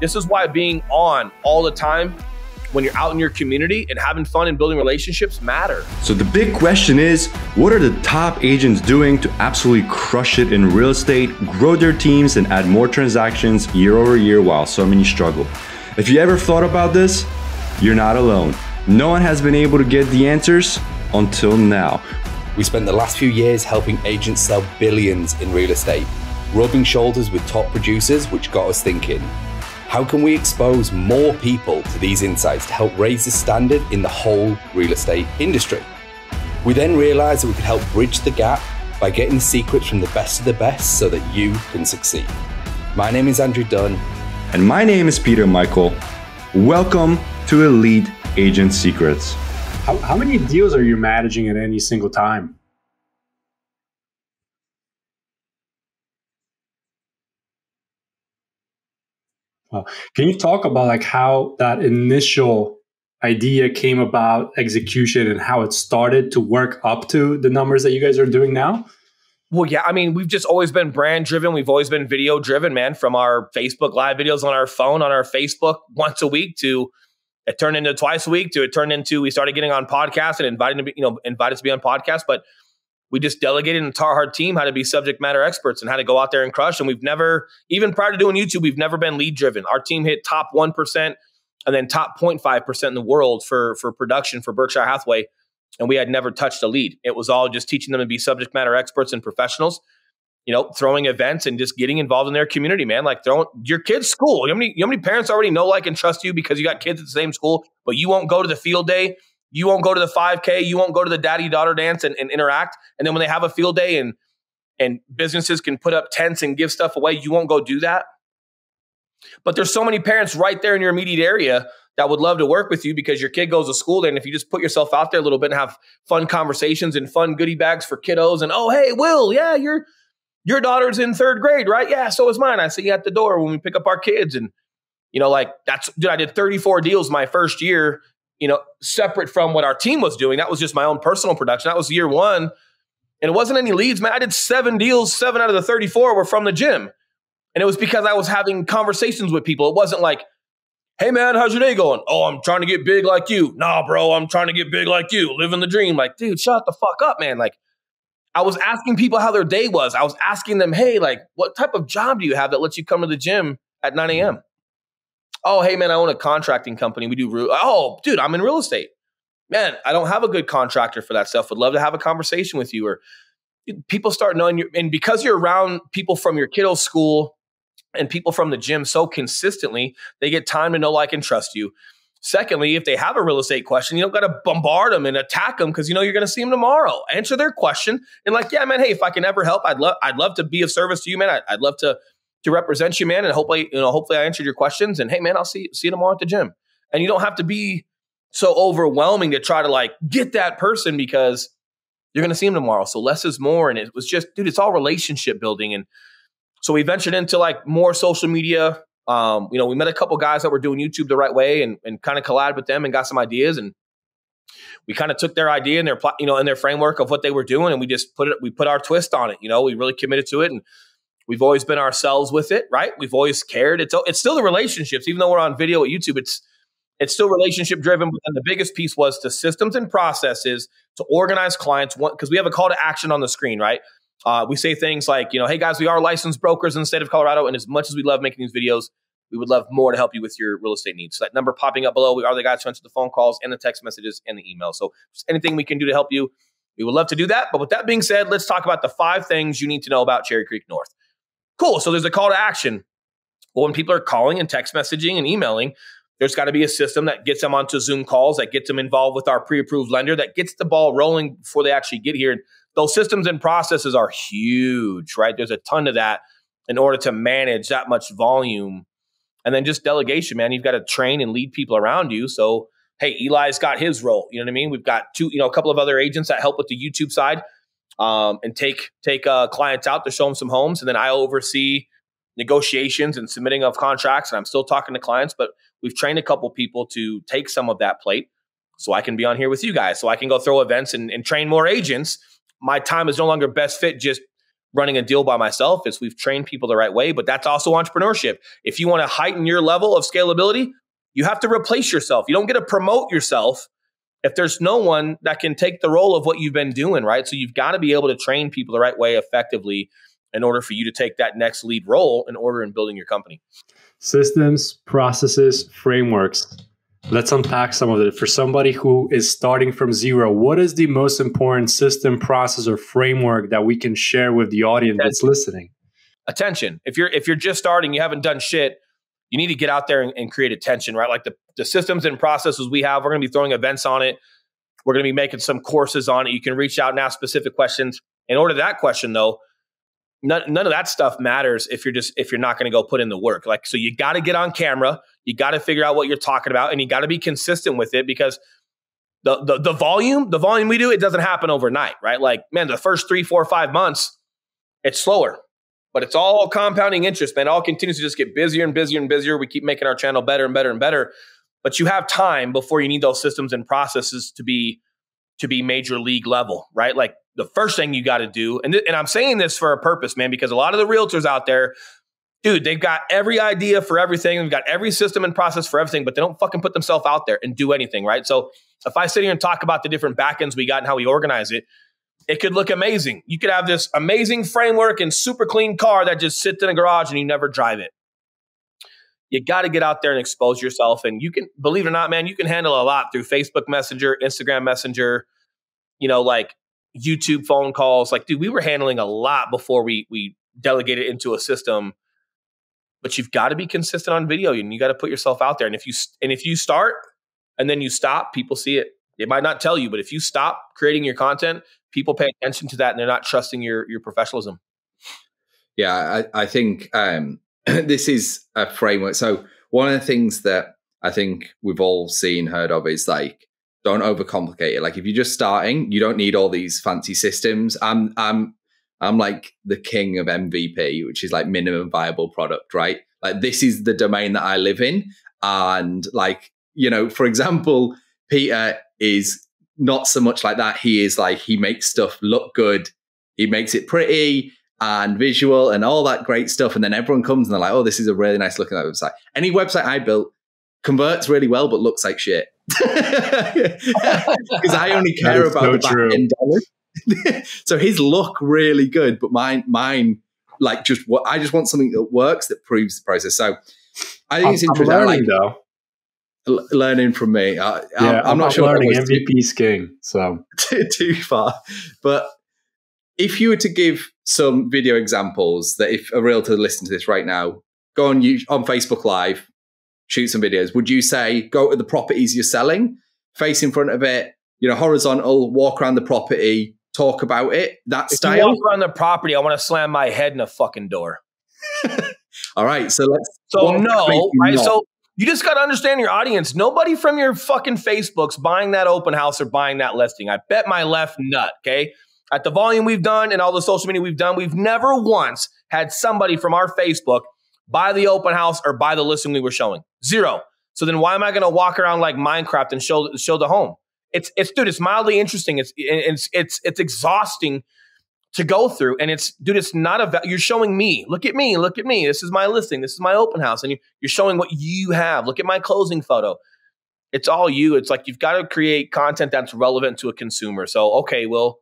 This is why being on all the time when you're out in your community and having fun and building relationships matter. So the big question is, what are the top agents doing to absolutely crush it in real estate, grow their teams, and add more transactions year over year while so many struggle? If you ever thought about this, you're not alone. No one has been able to get the answers until now. We spent the last few years helping agents sell billions in real estate, rubbing shoulders with top producers, which got us thinking, how can we expose more people to these insights to help raise the standard in the whole real estate industry? We then realized that we could help bridge the gap by getting the secrets from the best of the best so that you can succeed. My name is Andrew Dunn. And my name is Peter Michael. Welcome to Elite Agent Secrets. How many deals are you managing at any single time? Well, can you talk about like how that initial idea came about, execution, and how it started to work up to the numbers that you guys are doing now? Well, yeah, I mean, we've just always been brand driven. We've always been video driven, man, from our Facebook live videos on our phone, on our Facebook once a week to it turned into twice a week to it turned into we started getting on podcasts and invited to be on podcasts. But we just delegated and taught our team how to be subject matter experts and how to go out there and crush. And we've never, even prior to doing YouTube, we've never been lead driven. Our team hit top 1% and then top 0.5% in the world for production for Berkshire Hathaway. And we had never touched a lead. It was all just teaching them to be subject matter experts and professionals, throwing events and just getting involved in their community, man. Like throwing your kids' school. You know how many parents already know, like, and trust you because you got kids at the same school, but you won't go to the field day. You won't go to the 5K. You won't go to the daddy-daughter dance and interact. And then when they have a field day and businesses can put up tents and give stuff away, you won't go do that. But there's so many parents right there in your immediate area that would love to work with you because your kid goes to school there. And if you just put yourself out there a little bit and have fun conversations and fun goodie bags for kiddos and, oh, hey, Will, yeah, your daughter's in third grade, right? Yeah, so is mine. I see you at the door when we pick up our kids. And, I did 34 deals my first year, separate from what our team was doing. That was just my own personal production. That was year one. And it wasn't any leads, man. I did 7 deals. 7 out of the 34 were from the gym. And it was because I was having conversations with people. It wasn't like, hey, man, how's your day going? Oh, I'm trying to get big like you. Nah, bro, I'm trying to get big like you. Living the dream. Like, dude, shut the fuck up, man. Like, I was asking people how their day was. I was asking them, hey, like, what type of job do you have that lets you come to the gym at 9 a.m.? Oh, hey, man, I own a contracting company. We do oh, dude, I'm in real estate. Man, I don't have a good contractor for that stuff. Would love to have a conversation with you. Or people start knowing you. And because you're around people from your kiddo's school and people from the gym so consistently, they get time to know, like, and trust you. Secondly, if they have a real estate question, you don't got to bombard them and attack them because you're going to see them tomorrow. Answer their question and like, yeah, man, hey, if I can ever help, I'd love to be of service to you, man. I'd love to represent you, man, and hopefully I answered your questions. And hey, man, I'll see you tomorrow at the gym. And you don't have to be so overwhelming to try to like get that person because you're going to see them tomorrow. So less is more. And it was just, dude, it's all relationship building. And so we ventured into like more social media. We met a couple guys that were doing YouTube the right way and kind of collabed with them and got some ideas. And we kind of took their idea and their, in their framework of what they were doing. And we put our twist on it. We really committed to it. And we've always been ourselves with it, right? We've always cared. It's still the relationships, even though we're on video at YouTube, it's still relationship driven. But then the biggest piece was the systems and processes to organize clients because we have a call to action on the screen, right? We say things like, hey guys, we are licensed brokers in the state of Colorado. And as much as we love making these videos, we would love more to help you with your real estate needs. So that number popping up below, we are the guys who answer the phone calls and the text messages and the email. So anything we can do to help you, we would love to do that. But with that being said, let's talk about the 5 things you need to know about Cherry Creek North. Cool. So there's a call to action. Well, when people are calling and text messaging and emailing, there's got to be a system that gets them onto Zoom calls, that gets them involved with our pre-approved lender, that gets the ball rolling before they actually get here. And those systems and processes are huge, right? There's a ton of that in order to manage that much volume. And then just delegation, man. You've got to train and lead people around you. So, hey, Eli's got his role. You know what I mean? We've got a couple of other agents that help with the YouTube side and take clients out to show them some homes. And then I oversee negotiations and submitting of contracts. And I'm still talking to clients, but we've trained a couple people to take some of that plate so I can be on here with you guys. So I can go throw events and train more agents. My time is no longer best fit just running a deal by myself. Is we've trained people the right way, but that's also entrepreneurship. If you want to heighten your level of scalability, you have to replace yourself. You don't get to promote yourself if there's no one that can take the role of what you've been doing, right? So you've got to be able to train people the right way effectively in order for you to take that next lead role in order in building your company. Systems, processes, frameworks. Let's unpack some of it. For somebody who is starting from zero, what is the most important system, process, or framework that we can share with the audience that's listening? Attention. If you're just starting, you haven't done shit, you need to get out there and create attention, right? Like the systems and processes we have, we're going to be throwing events on it. We're going to be making some courses on it. You can reach out and ask specific questions. In order to that question, though, none of that stuff matters if you're not going to go put in the work. Like, so you got to get on camera. You got to figure out what you're talking about, and you got to be consistent with it, because the volume we do, it doesn't happen overnight, right? Like, man, the first 3, 4, 5 months, it's slower, but it's all compounding interest, man. It all continues to just get busier and busier and busier. We keep making our channel better and better and better, but you have time before you need those systems and processes to be major league level, right? Like, the first thing you got to do, and I'm saying this for a purpose, man, because a lot of the realtors out there, dude, they've got every idea for everything. They've got every system and process for everything, but they don't fucking put themselves out there and do anything, right? So if I sit here and talk about the different backends we got and how we organize it, it could look amazing. You could have this amazing framework and super clean car that just sits in a garage and you never drive it. You got to get out there and expose yourself. And you can, believe it or not, man, you can handle a lot through Facebook Messenger, Instagram Messenger, like YouTube phone calls. Like, dude, we were handling a lot before we delegated into a system. But you've got to be consistent on video, and you got to put yourself out there. And if you start and then you stop, people see it. They might not tell you, but if you stop creating your content, people pay attention to that, and they're not trusting your professionalism. Yeah, I think this is a framework. So one of the things that I think we've all seen, heard of, is like, don't overcomplicate it. Like, if you're just starting, you don't need all these fancy systems. I'm like the king of MVP, which is like minimum viable product, right? Like, this is the domain that I live in. And like, for example, Peter is not so much like that. He is like, he makes stuff look good. He makes it pretty and visual and all that great stuff. And then everyone comes and they're like, oh, this is a really nice looking website. Any website I built converts really well, but looks like shit. Because I only care about the back end dollars. So his look really good, but mine like I just want something that works, that proves the process. So I think it's interesting. Learning, though. Learning from me. I'm not sure. Learning MVP's king, so too far. But if you were to give some video examples, that if a realtor listened to this right now, go on Facebook Live, shoot some videos. Would you say go to the properties you're selling, face in front of it, horizontal, walk around the property, talk about it, that style? If you walk around the property, I want to slam my head in a fucking door. All right, so let's... So no, right? So you just got to understand your audience. Nobody from your fucking Facebook's buying that open house or buying that listing. I bet my left nut, okay? At the volume we've done and all the social media we've done, we've never once had somebody from our Facebook buy the open house or buy the listing we were showing. Zero. So then why am I going to walk around like Minecraft and show the home? It's mildly interesting. It's exhausting to go through. And it's not you're showing me. Look at me. This is my listing. This is my open house. And you're showing what you have. Look at my closing photo. It's all you. It's like, you've got to create content that's relevant to a consumer. So, okay, well,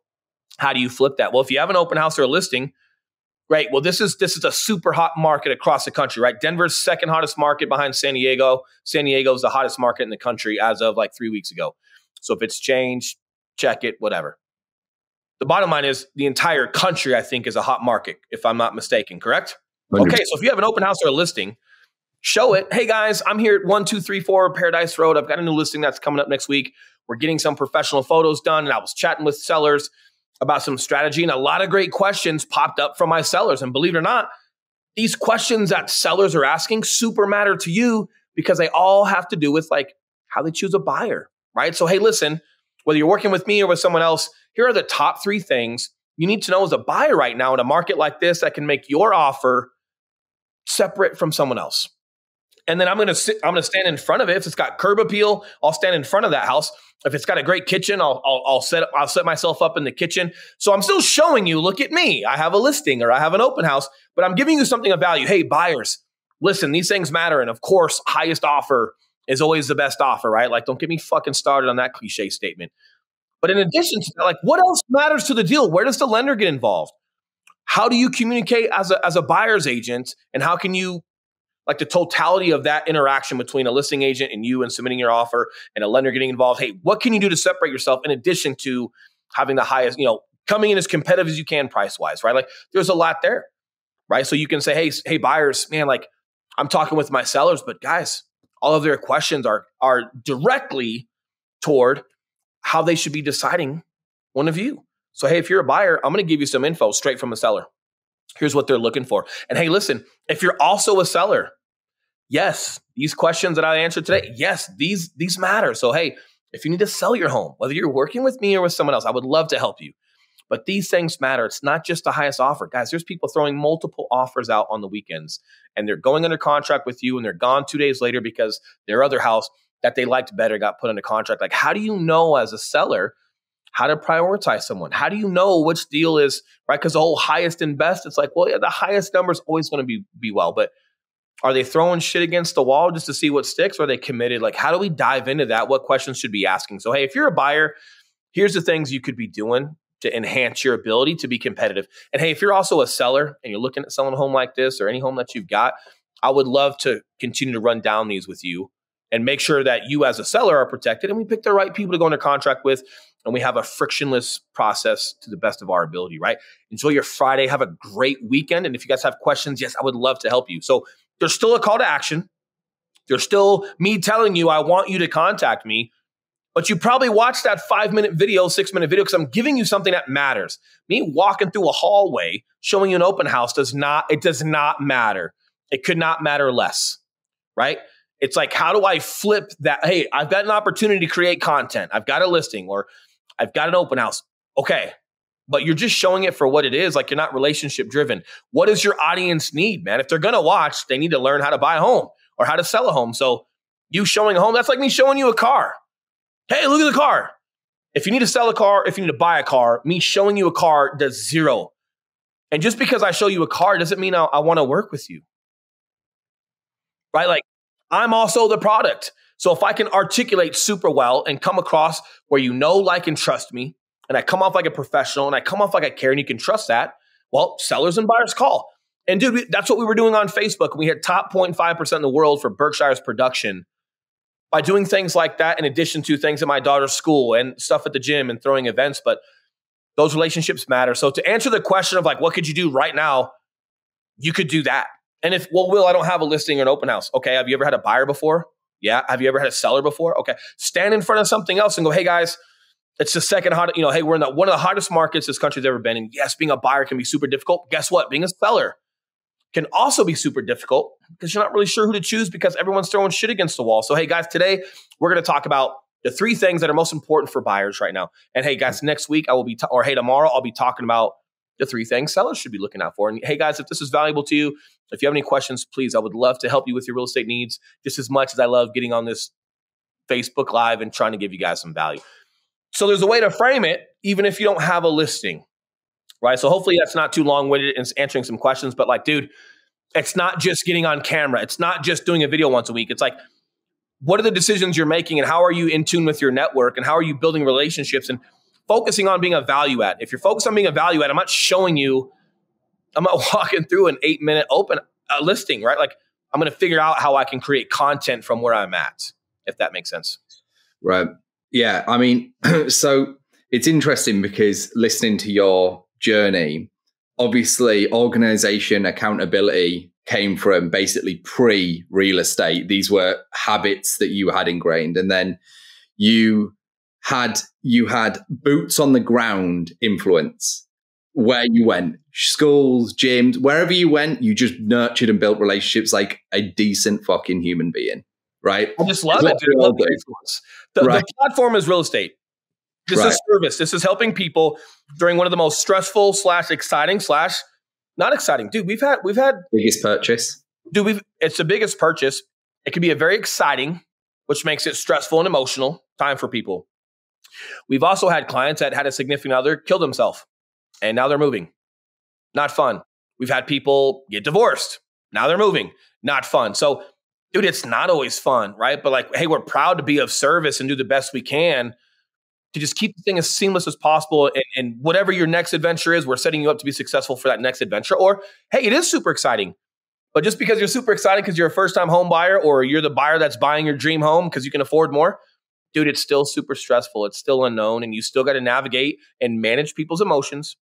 how do you flip that? Well, if you have an open house or a listing, great. Well, this is a super hot market across the country, right? Denver's second hottest market behind San Diego. San Diego is the hottest market in the country as of like 3 weeks ago. So if it's changed, check it, whatever. The bottom line is the entire country, I think, is a hot market, if I'm not mistaken, correct? 100%. Okay, so if you have an open house or a listing, show it. Hey, guys, I'm here at 1234 Paradise Road. I've got a new listing that's coming up next week. We're getting some professional photos done, and I was chatting with sellers about some strategy, and a lot of great questions popped up from my sellers. And believe it or not, these questions that sellers are asking super matter to you, because they all have to do with like how they choose a buyer, right? So, hey, listen, whether you're working with me or with someone else, here are the top 3 things you need to know as a buyer right now in a market like this that can make your offer separate from someone else. And then I'm going to stand in front of it. If it's got curb appeal, I'll stand in front of that house. If it's got a great kitchen, I'll set myself up in the kitchen. So I'm still showing you, look at me. I have a listing or I have an open house, but I'm giving you something of value. Hey, buyers, listen, these things matter. And of course, highest offer is always the best offer, right? Like, don't get me fucking started on that cliche statement. But in addition to that, like, what else matters to the deal? Where does the lender get involved? How do you communicate as a buyer's agent? And how can you, like, the totality of that interaction between a listing agent and you and submitting your offer and a lender getting involved? Hey, what can you do to separate yourself in addition to having the highest, coming in as competitive as you can price-wise, right? Like, there's a lot there, right? So you can say, hey, buyers, man, like, I'm talking with my sellers, but guys, all of their questions are directly toward how they should be deciding one of you. So, hey, if you're a buyer, I'm going to give you some info straight from a seller. Here's what they're looking for. And hey, listen, if you're also a seller, yes, these questions that I answered today, yes, these matter. So, hey, if you need to sell your home, whether you're working with me or with someone else, I would love to help you. But these things matter. It's not just the highest offer. Guys, there's people throwing multiple offers out on the weekends, and they're going under contract with you, and they're gone 2 days later because their other house that they liked better got put under contract. Like, how do you know as a seller how to prioritize someone? How do you know which deal is, right? Because the whole highest and best, it's like, well, yeah, the highest number is always going to be well, but are they throwing shit against the wall just to see what sticks? Or are they committed? Like, how do we dive into that? What questions should be asking? So, hey, if you're a buyer, here's the things you could be doing to enhance your ability to be competitive. And hey, if you're also a seller and you're looking at selling a home like this or any home that you've got, I would love to continue to run down these with you and make sure that you as a seller are protected and we pick the right people to go into contract with and we have a frictionless process to the best of our ability, right? Enjoy your Friday. Have a great weekend. And if you guys have questions, yes, I would love to help you. So there's still a call to action. There's still me telling you, I want you to contact me. But you probably watched that 5-minute video, 6-minute video, because I'm giving you something that matters. Me walking through a hallway, showing you an open house does not matter. It could not matter less, right? It's like, how do I flip that? Hey, I've got an opportunity to create content. I've got a listing or I've got an open house. Okay. But you're just showing it for what it is. Like, you're not relationship driven. What does your audience need, man? If they're going to watch, they need to learn how to buy a home or how to sell a home. So you showing a home, that's like me showing you a car. Hey, look at the car. If you need to sell a car, if you need to buy a car, me showing you a car does zero. And just because I show you a car doesn't mean I want to work with you. Right? Like, I'm also the product. So if I can articulate super well and come across where you know, like, and trust me, and I come off like a professional and I come off like I care and you can trust that, well, sellers and buyers call. And dude, that's what we were doing on Facebook. We had top 0.5% in the world for Berkshire's production by doing things like that, in addition to things at my daughter's school and stuff at the gym and throwing events. But those relationships matter. So to answer the question of like, what could you do right now? You could do that. And if, well, Will, I don't have a listing or an open house. Okay. Have you ever had a buyer before? Yeah. Have you ever had a seller before? Okay. Stand in front of something else and go, hey guys, it's the second hottest, hey, we're in one of the hottest markets this country's ever been in. Yes, being a buyer can be super difficult. Guess what? Being a seller can also be super difficult because you're not really sure who to choose because everyone's throwing shit against the wall. So, hey guys, today we're going to talk about the 3 things that are most important for buyers right now. And hey guys, next week I will be, tomorrow I'll be talking about the 3 things sellers should be looking out for. And hey guys, if this is valuable to you, if you have any questions, please, I would love to help you with your real estate needs just as much as I love getting on this Facebook Live and trying to give you guys some value. So there's a way to frame it, even if you don't have a listing, right? So hopefully that's not too long-winded in answering some questions, but like, dude, it's not just getting on camera. It's not just doing a video once a week. It's like, what are the decisions you're making and how are you in tune with your network and how are you building relationships and focusing on being a value add? If you're focused on being a value add, I'm not walking through an 8-minute open listing, right? Like, I'm going to figure out how I can create content from where I'm at, if that makes sense. Right. Yeah. I mean, so it's interesting because listening to your journey, obviously organization, accountability came from basically pre-real estate. These were habits that you had ingrained. And then you had boots on the ground influence where you went, schools, gyms, wherever you went, you just nurtured and built relationships like a decent fucking human being. Right. I just love it, dude. I love the influence. The platform is real estate. This is service. This is helping people during one of the most stressful / exciting / not exciting. Dude, we've had biggest purchase. Dude, it's the biggest purchase. It can be a very exciting, which makes it stressful and emotional time for people. We've also had clients that had a significant other kill themselves and now they're moving. Not fun. We've had people get divorced. Now they're moving. Not fun. So, dude, it's not always fun, right? But like, hey, we're proud to be of service and do the best we can to just keep the thing as seamless as possible. And whatever your next adventure is, we're setting you up to be successful for that next adventure. Or, hey, it is super exciting. But just because you're super excited because you're a first-time home buyer or you're the buyer that's buying your dream home because you can afford more, dude, it's still super stressful. It's still unknown. And you still got to navigate and manage people's emotions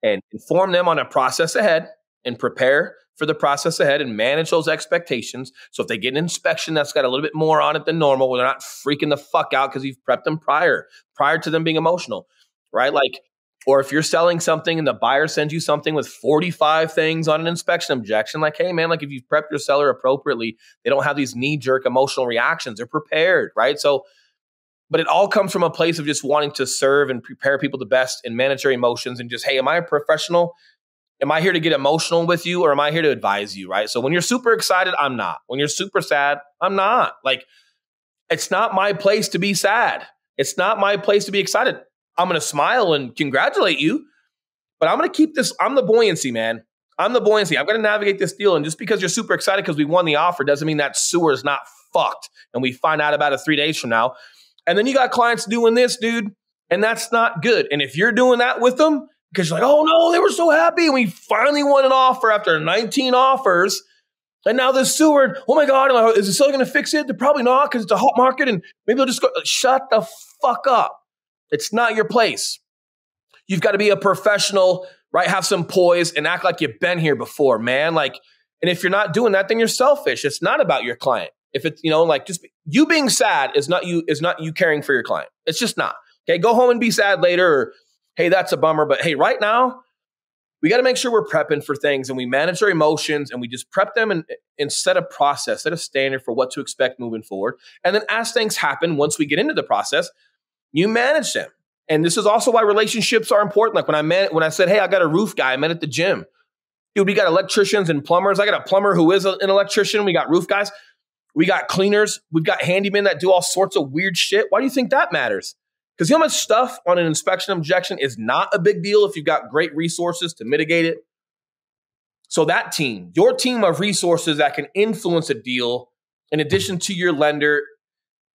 and inform them on a process ahead and prepare for the process ahead and manage those expectations. So if they get an inspection that's got a little bit more on it than normal, where they're not freaking the fuck out because you've prepped them prior to them being emotional, right? Like, or if you're selling something and the buyer sends you something with 45 things on an inspection objection, like, hey man, like if you've prepped your seller appropriately, they don't have these knee-jerk emotional reactions. They're prepared, right? So, but it all comes from a place of just wanting to serve and prepare people the best and manage their emotions and just, hey, am I a professional? Am I here to get emotional with you or am I here to advise you, right? So when you're super excited, I'm not. When you're super sad, I'm not. Like, it's not my place to be sad. It's not my place to be excited. I'm going to smile and congratulate you, but I'm going to keep this. I'm the buoyancy, man. I'm the buoyancy. I've got to navigate this deal. And just because you're super excited because we won the offer doesn't mean that sewer is not fucked. And we find out about it 3 days from now. And then you got clients doing this, dude, and that's not good. And if you're doing that with them, because you're like, oh no, they were so happy. And we finally won an offer after 19 offers. And now the sewer, oh my God, is the seller going to fix it? They're probably not because it's a hot market. And maybe they'll just go, shut the fuck up. It's not your place. You've got to be a professional, right? Have some poise and act like you've been here before, man. Like, and if you're not doing that, then you're selfish. It's not about your client. If it's, like just you being sad is not you caring for your client. It's just not. Okay. Go home and be sad later. Or, hey, that's a bummer. But hey, right now, we got to make sure we're prepping for things and we manage our emotions and we just prep them and set a process, set a standard for what to expect moving forward. And then as things happen, once we get into the process, you manage them. And this is also why relationships are important. Like when I said, hey, I got a roof guy, I met at the gym. Dude, we got electricians and plumbers. I got a plumber who is an electrician. We got roof guys. We got cleaners. We've got handymen that do all sorts of weird shit. Why do you think that matters? Because you know how much stuff on an inspection objection is not a big deal if you've got great resources to mitigate it. So that team, your team of resources that can influence a deal in addition to your lender,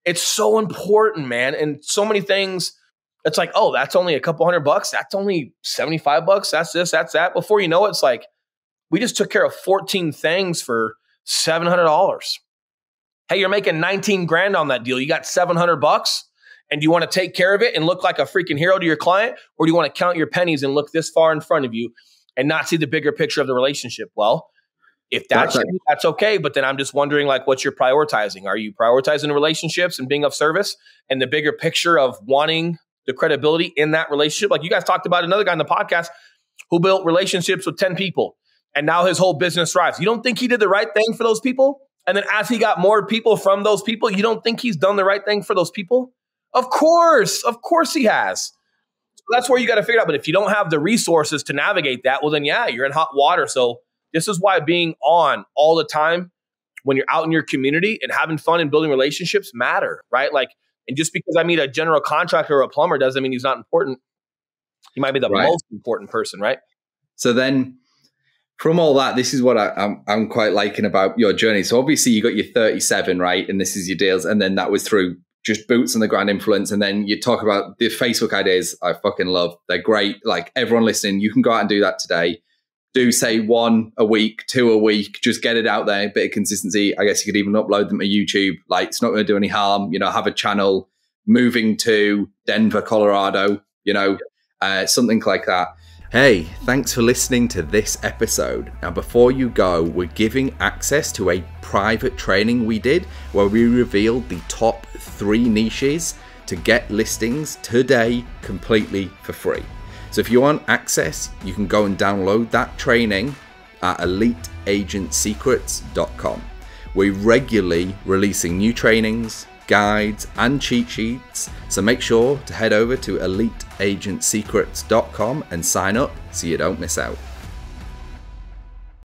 it's so important, man. And so many things, it's like, oh, that's only a couple $100. That's only $75. That's this, that's that. Before you know it, it's like, we just took care of 14 things for $700. Hey, you're making 19 grand on that deal. You got $700. And do you want to take care of it and look like a freaking hero to your client? Or do you want to count your pennies and look this far in front of you and not see the bigger picture of the relationship? Well, if that's okay. But then I'm just wondering, like, what you're prioritizing. Are you prioritizing relationships and being of service and the bigger picture of wanting the credibility in that relationship? Like you guys talked about another guy in the podcast who built relationships with 10 people and now his whole business thrives. You don't think he did the right thing for those people? And then as he got more people from those people, you don't think he's done the right thing for those people? Of course he has. So that's where you got to figure it out. But if you don't have the resources to navigate that, well, then yeah, you're in hot water. So this is why being on all the time when you're out in your community and having fun and building relationships matter, right? Like, and just because I meet a general contractor or a plumber doesn't mean he's not important. He might be the most important person, right? So then from all that, this is what I'm quite liking about your journey. So obviously you got your 37, right? And this is your deals. And then that was through just boots on the ground influence. And then you talk about the Facebook ideas. I fucking love. They're great. Like everyone listening, you can go out and do that today. Do say 1 a week, 2 a week, just get it out there, a bit of consistency. I guess you could even upload them to YouTube. Like it's not going to do any harm, have a channel, moving to Denver, Colorado, something like that. Hey, thanks for listening to this episode. Now, before you go, we're giving access to a private training we did where we revealed the top 3 niches to get listings today completely for free. So if you want access, you can go and download that training at eliteagentsecrets.com. We're regularly releasing new trainings, guides, and cheat sheets. So make sure to head over to eliteagentsecrets.com and sign up so you don't miss out.